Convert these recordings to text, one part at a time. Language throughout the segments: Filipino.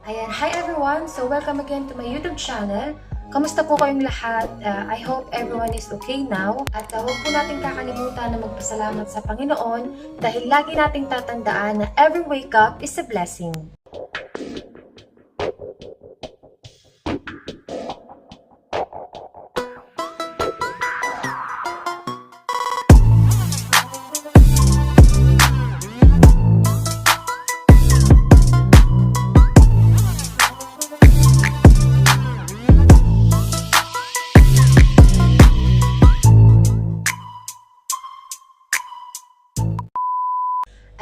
Ayan, hi everyone! So welcome again to my YouTube channel. Kamusta po kayong lahat? I hope everyone is okay now. At huwag po natin kakalimutan na magpasalamat sa Panginoon dahil lagi nating tatandaan na every wake up is a blessing.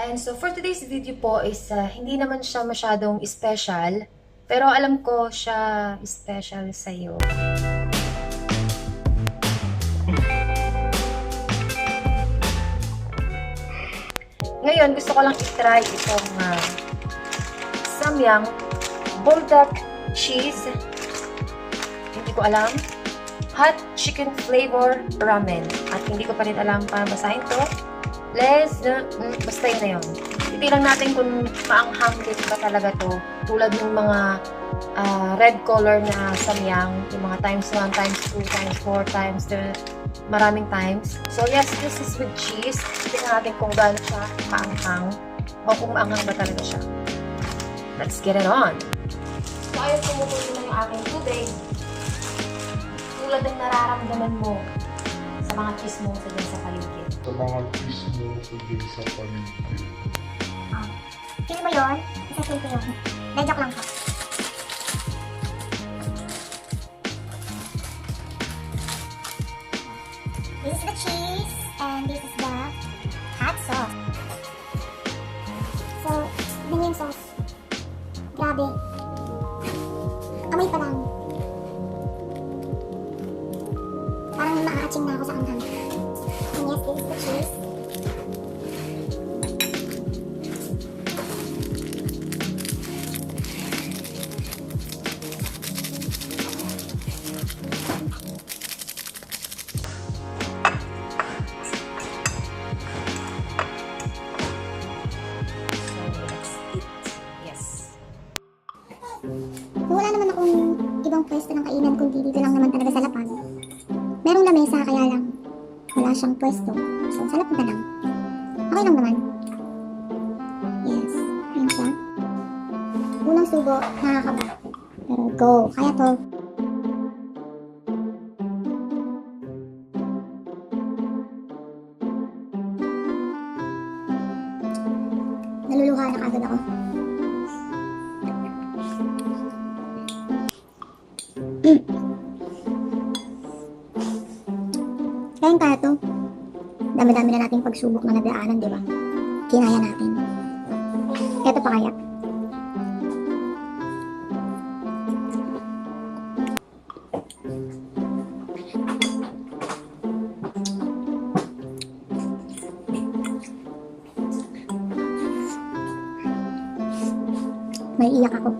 And so for today's video po is hindi naman siya masyadong special, pero alam ko siya special sa'yo. Ngayon gusto ko lang i-try itong Samyang bulldog cheese. Hindi ko alam. Hot chicken flavor ramen. At hindi ko pa rin alam paano basahin to. Basta yun na yun. Titilang natin kung maanghang din ba talaga to. Tulad ng mga red color na samyang. Yung mga times 1, times 2, times 4, times maraming times. So yes, this is with cheese. Tingnan natin kung gaano siya maanghang. O kung maanghang ba talaga siya. Let's get it on. So ayun, pumupunin na yung aking tubig. Tulad ng nararamdaman mo sa mga chismosa dyan sa paligid. Sa mga chismosa din sa paligid. Sino ba yun? Isa-feel ko yun. Joke lang po. This is the cheese and this is the hot sauce. So, yun yung sauce. Grabe. Amoy pa lang. Parang maaaching na ako sa anghang. And yes, this is the cheese. Wala naman akong ibang pwesto ng kainan kundi dito lang naman talaga sa Lapag. Merong lamesa kaya lang wala siyang pwesto. So sa Lapag na lang. Okay lang naman. Yes, ayun siya. Unang subo, nakakaba. Pero go, kaya to. Naluluha na kagad ako. Kaya to. Dami-dami na nating pagsubok na nadaanan, di ba? Kinaya natin. Ito pa kaya. May iyak ako.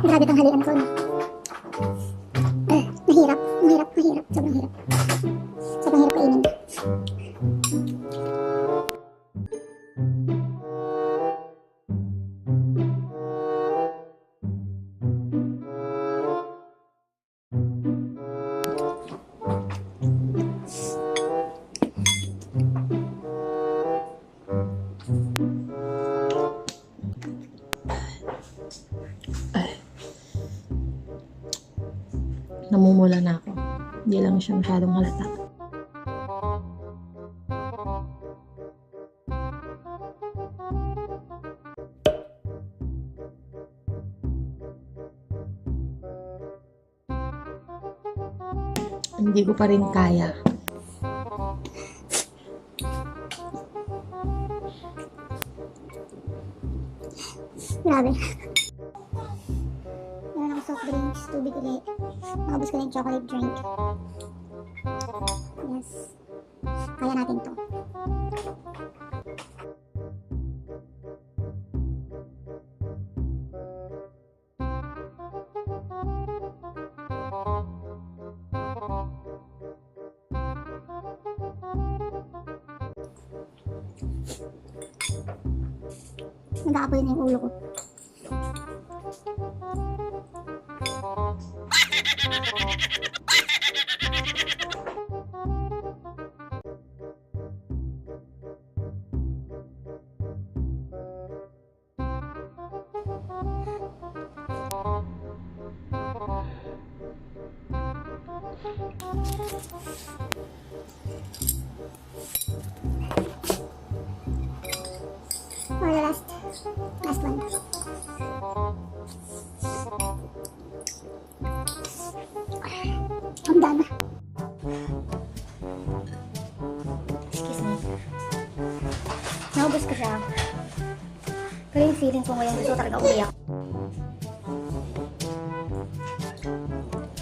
Grabe tanghalian ko. Mahirap. Sobrang hirap. Sobrang hirap kainin. Namumula na ako. Hindi lang siya masyadong halata. Hindi ko pa rin kaya. Grabe. Meron ako soft drinks, tubig ulit. Nakabos ko na yung chocolate drink. Yes. Kaya natin to. Nag-aapoy na yung ulo ko. For the last one. I'm done. Excuse me. Naubos ko siya. Pero yung feeling ko ngayon gusto ko talaga umiyak.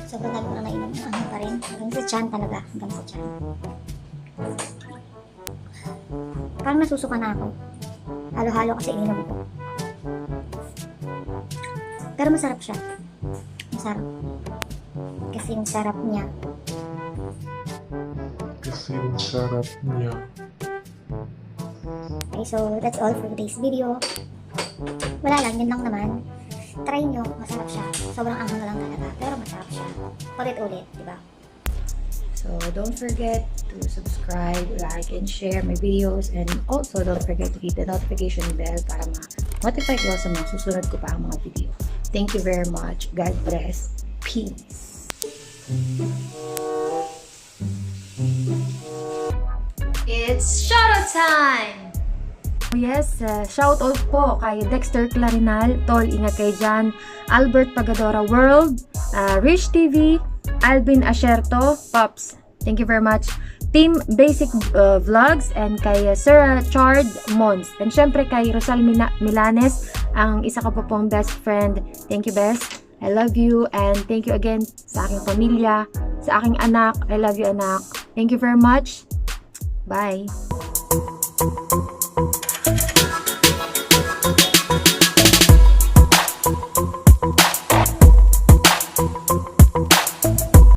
Sobrang dami ko na nainom. Ano pa rin? Hanggang sa tiyan talaga. Hanggang sa tiyan. Parang nasusuka na ako. Halo-halo kasi ininom ko. Pero masarap siya. Masarap. Kasi yung sarap niya. Okay, so that's all for today's video. Wala lang, yun lang naman. Try nyo, masarap siya. Sobrang anghang na lang talaga, pero masarap siya. Ulit-ulit, diba? So don't forget to subscribe, like, and share my videos. And also don't forget to hit the notification bell para ma-notify ko sa mga susunod ko pa ang mga video. Thank you very much. God bless. Peace. It's shoutout time! Yes, shout out po kay Dexter Clarinal, Tol, ingat kayo dyan, Albert Pagadora World, Rich TV, Alvin Asherto, Pops, thank you very much, Team Basic Vlogs, and kay Sir Chard Mons, and syempre kay Rosal Milanes, ang isa ko po pong best friend. Thank you, best. I love you, and thank you again sa aking pamilya, sa aking anak. I love you, anak. Thank you very much. Bye.